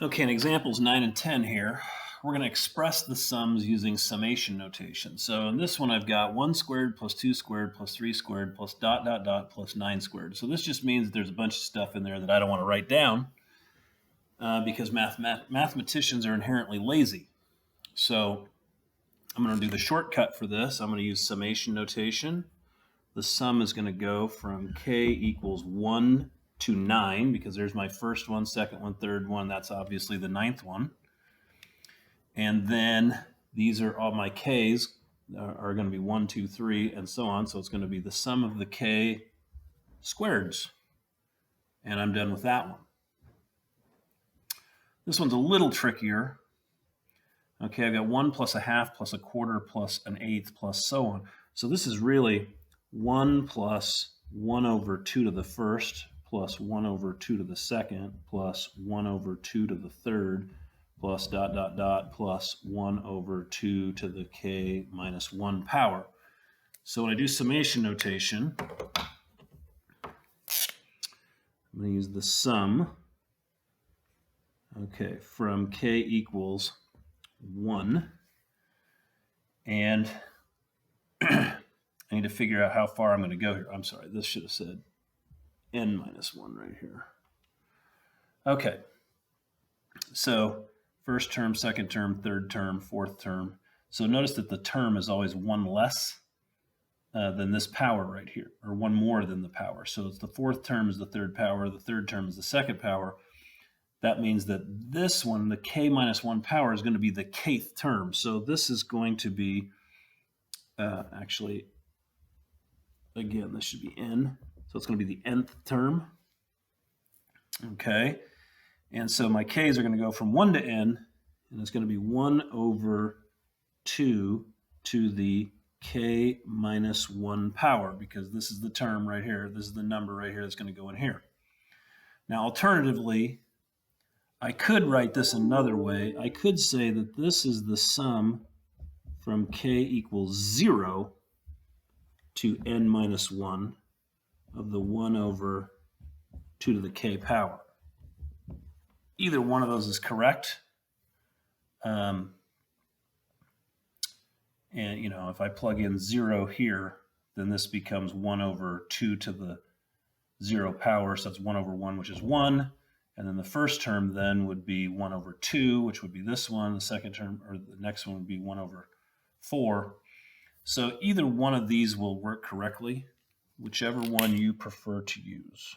Okay, in examples 9 and 10 here, we're going to express the sums using summation notation. So in this one, I've got 1 squared plus 2 squared plus 3 squared plus ... plus 9 squared. So this just means that there's a bunch of stuff in there that I don't want to write down because mathematicians are inherently lazy. So I'm going to do the shortcut for this. I'm going to use summation notation. The sum is going to go from k equals 1 to 9, because there's my first one, second one, third one. That's obviously the ninth one. And then these are all my k's are going to be 1, 2, 3, and so on. So it's going to be the sum of the k squareds. And I'm done with that one. This one's a little trickier. Okay, I've got 1 plus a half plus a quarter plus an eighth plus so on. So this is really 1 plus 1 over 2 to the first plus 1 over 2 to the second plus 1 over 2 to the third plus ... plus 1 over 2 to the k minus 1 power. So when I do summation notation, I'm going to use the sum, okay, from k equals 1, and I need to figure out how far I'm going to go here. I'm sorry, this should have said n minus 1 right here. Okay, so first term, second term, third term, fourth term. So notice that the term is always 1 less than this power right here, or 1 more than the power. So it's the fourth term is the third power, the third term is the second power. That means that this one, the k minus 1 power, is going to be the kth term. So this is going to be, actually, again, this should be n. So it's going to be the nth term. Okay. And so my k's are going to go from 1 to n, and it's going to be 1 over 2 to the k minus 1 power, because this is the term right here. This is the number right here that's going to go in here. Now, alternatively, I could write this another way. I could say that this is the sum from k equals 0 to n minus 1 of the 1 over 2 to the k power. Either one of those is correct. And, you know, if I plug in 0 here, then this becomes 1 over 2 to the 0 power. So that's 1 over 1, which is 1. And then the first term then would be 1 over 2, which would be this one. The second term, or the next one, would be 1 over 4. So either one of these will work correctly, whichever one you prefer to use.